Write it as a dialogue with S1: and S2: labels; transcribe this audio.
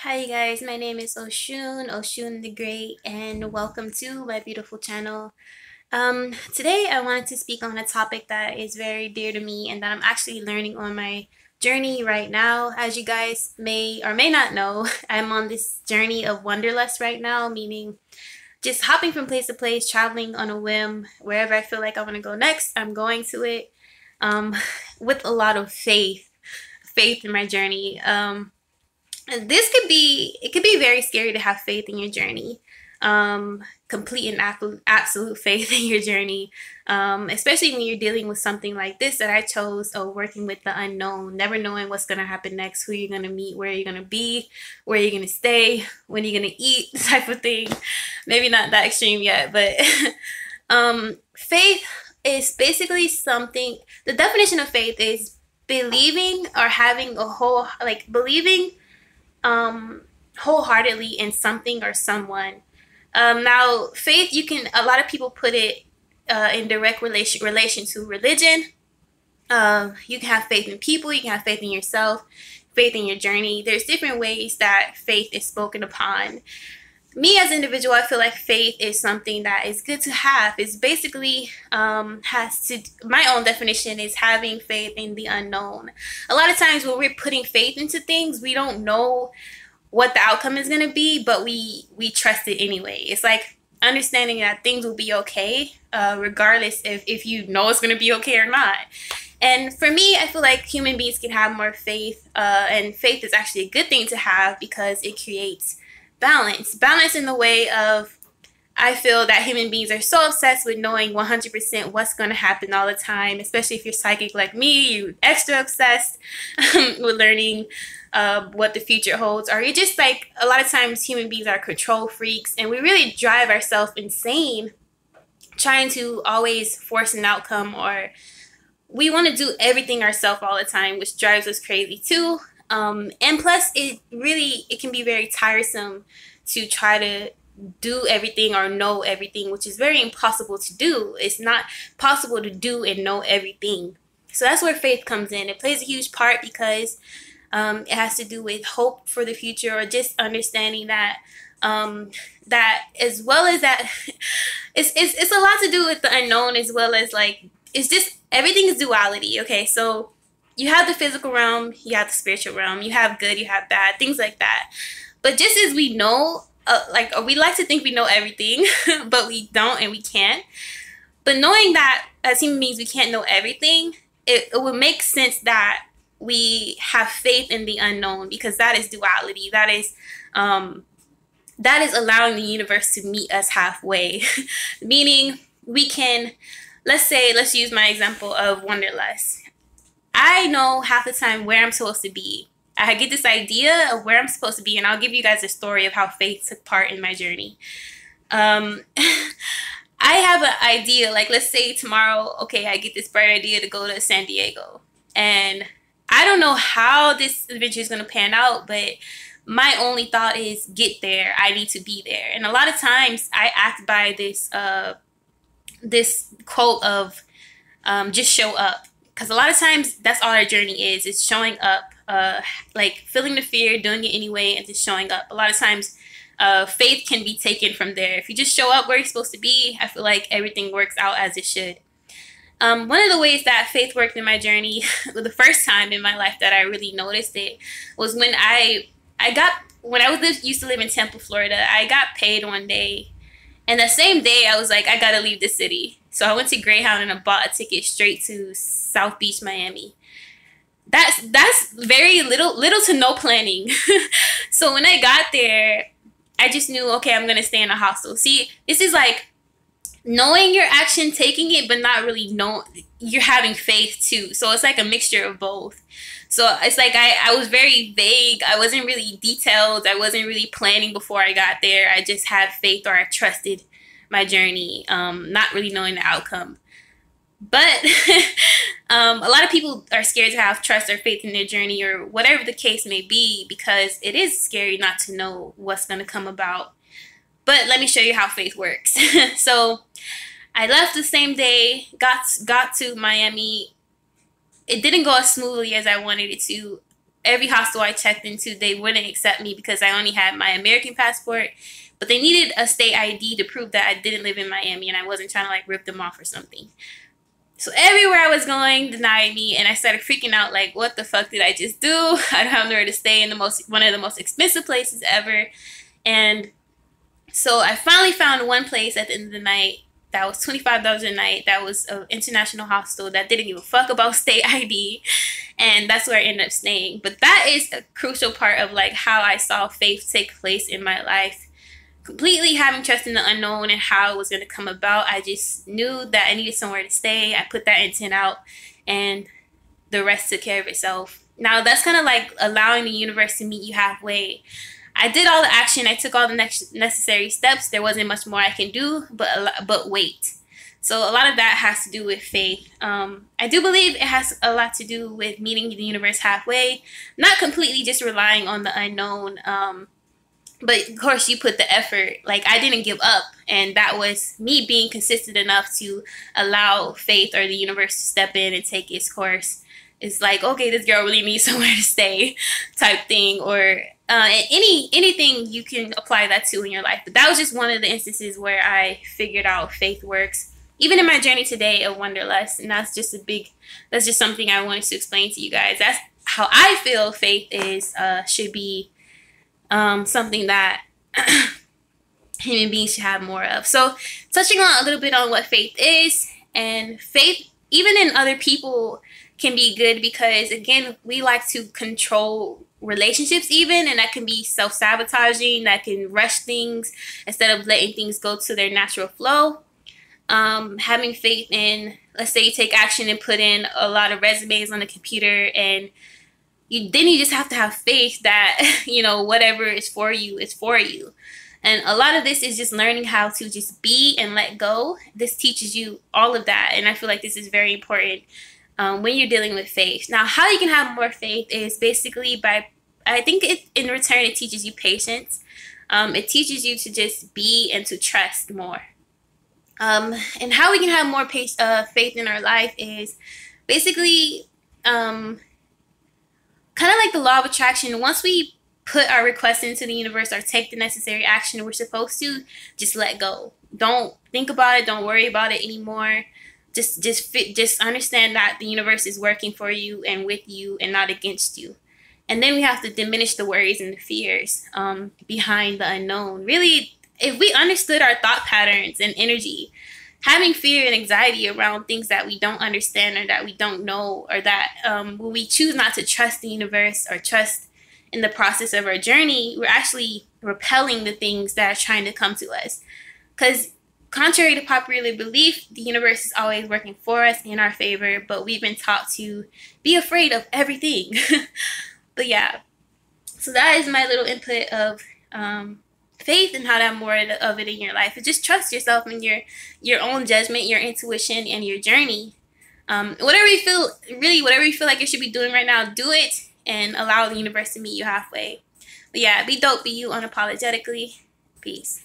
S1: Hi you guys, my name is Oshun the Great, and welcome to my beautiful channel. Today I wanted to speak on a topic that is very dear to me and that I'm actually learning on my journey right now. As you guys may or may not know, I'm on this journey of wanderlust right now, meaning just hopping from place to place, traveling on a whim. Wherever I feel like I want to go next, I'm going to it um, with a lot of faith in my journey. And this could be very scary to have faith in your journey. Complete and absolute faith in your journey. Especially when you're dealing with something like this that I chose, working with the unknown, never knowing what's going to happen next, who you're going to meet, where you're going to be, where you're going to stay, when you're going to eat, type of thing. Maybe not that extreme yet, but faith is basically something, the definition of faith is believing or having believing wholeheartedly in something or someone. Now, faith, a lot of people put it in direct relation to religion. You can have faith in people, you can have faith in yourself, faith in your journey. There's different ways that faith is spoken upon. Me as an individual, I feel like faith is something that is good to have. It's basically my own definition is having faith in the unknown. A lot of times when we're putting faith into things, we don't know what the outcome is going to be, but we trust it anyway. It's like understanding that things will be okay, regardless if you know it's going to be okay or not. And for me, I feel like human beings can have more faith, and faith is actually a good thing to have because it creates balance in the way of, I feel that human beings are so obsessed with knowing 100% what's going to happen all the time, especially if you're psychic like me, you're extra obsessed with learning what the future holds. Or you're just like, a lot of times human beings are control freaks and we really drive ourselves insane trying to always force an outcome, or we want to do everything ourselves all the time, which drives us crazy too. And plus, it can be very tiresome to try to do everything or know everything, which is very impossible to do. It's not possible to do and know everything. So that's where faith comes in. It plays a huge part because it has to do with hope for the future, or just understanding that that as well as that it's a lot to do with the unknown, as well as like, it's just everything is duality. Okay, so you have the physical realm, you have the spiritual realm, you have good, you have bad, things like that. But just as we know, we like to think we know everything, but we don't and we can't. But knowing that as human beings we can't know everything, it would make sense that we have faith in the unknown, because that is duality. That is allowing the universe to meet us halfway. Meaning we can, let's use my example of wanderlust. I know half the time where I'm supposed to be. I get this idea of where I'm supposed to be, and I'll give you guys a story of how faith took part in my journey. I have an idea, like let's say tomorrow, okay, I get this bright idea to go to San Diego. And I don't know how this adventure is going to pan out, but my only thought is get there. I need to be there. And a lot of times I act by this quote of just show up. Because a lot of times that's all our journey is. It's showing up, like feeling the fear, doing it anyway, and just showing up. A lot of times faith can be taken from there. If you just show up where you're supposed to be, I feel like everything works out as it should. One of the ways that faith worked in my journey, the first time in my life that I really noticed it, was when used to live in Tampa, Florida. I got paid one day, and the same day I was like, I gotta leave the city. So I went to Greyhound and I bought a ticket straight to South Beach, Miami. That's very little to no planning. So when I got there, I just knew, okay, I'm gonna stay in a hostel. See, this is like knowing your action, taking it, but not really knowing. You're having faith too. So it's like a mixture of both. So it's like I was very vague. I wasn't really detailed. I wasn't really planning before I got there. I just had faith, or I trusted my journey, not really knowing the outcome. But a lot of people are scared to have trust or faith in their journey, or whatever the case may be, because it is scary not to know what's going to come about. But let me show you how faith works. So I left the same day, got to Miami. It didn't go as smoothly as I wanted it to. every hostel I checked into, they wouldn't accept me because I only had my American passport, but they needed a state ID to prove that I didn't live in Miami and I wasn't trying to like rip them off or something. So everywhere I was going denied me, and I started freaking out like, what the fuck did I just do? I don't have nowhere to stay in one of the most expensive places ever. And so I finally found one place at the end of the night that was $25 a night. That was an international hostel that didn't give a fuck about state ID. And that's where I ended up staying. But that is a crucial part of like how I saw faith take place in my life. Completely having trust in the unknown and how it was going to come about. I just knew that I needed somewhere to stay. I put that intent out and the rest took care of itself. Now that's kind of like allowing the universe to meet you halfway. I did all the action. I took all the necessary steps. There wasn't much more I can do, but wait. So a lot of that has to do with faith. I do believe it has a lot to do with meeting the universe halfway. Not completely just relying on the unknown. But of course you put the effort. Like I didn't give up. And that was me being consistent enough to allow faith or the universe to step in and take its course. It's like, okay, this girl really needs somewhere to stay type thing. Or anything you can apply that to in your life. But that was just one of the instances where I figured out faith works. Even in my journey today of Wanderlust. And that's just something I wanted to explain to you guys. That's how I feel faith is, should be something that human beings should have more of. So touching on a little bit on what faith is, and faith even in other people can be good because again we like to control relationships even, and that can be self-sabotaging, that can rush things instead of letting things go to their natural flow. Having faith in, let's say you take action and put in a lot of resumes on the computer, and then you just have to have faith that, you know, whatever is for you is for you. And a lot of this is just learning how to just be and let go. This teaches you all of that. And I feel like this is very important when you're dealing with faith. Now, how you can have more faith is basically by, I think in return, it teaches you patience. It teaches you to just be and to trust more. And how we can have more faith in our life is basically kind of like the law of attraction. Once we put our request into the universe or take the necessary action we're supposed to, just let go. Don't think about it. Don't worry about it anymore. Just understand that the universe is working for you and with you and not against you. And then we have to diminish the worries and the fears behind the unknown. Really, if we understood our thought patterns and energy, having fear and anxiety around things that we don't understand or that we don't know, or that when we choose not to trust the universe or trust in the process of our journey, we're actually repelling the things that are trying to come to us. Because contrary to popular belief, the universe is always working for us in our favor, but we've been taught to be afraid of everything. But yeah, so that is my little input of faith and how to have more of it in your life. And just trust yourself and your own judgment, your intuition, and your journey. Whatever you feel like you should be doing right now, do it and allow the universe to meet you halfway. But yeah, be dope, be you unapologetically. Peace.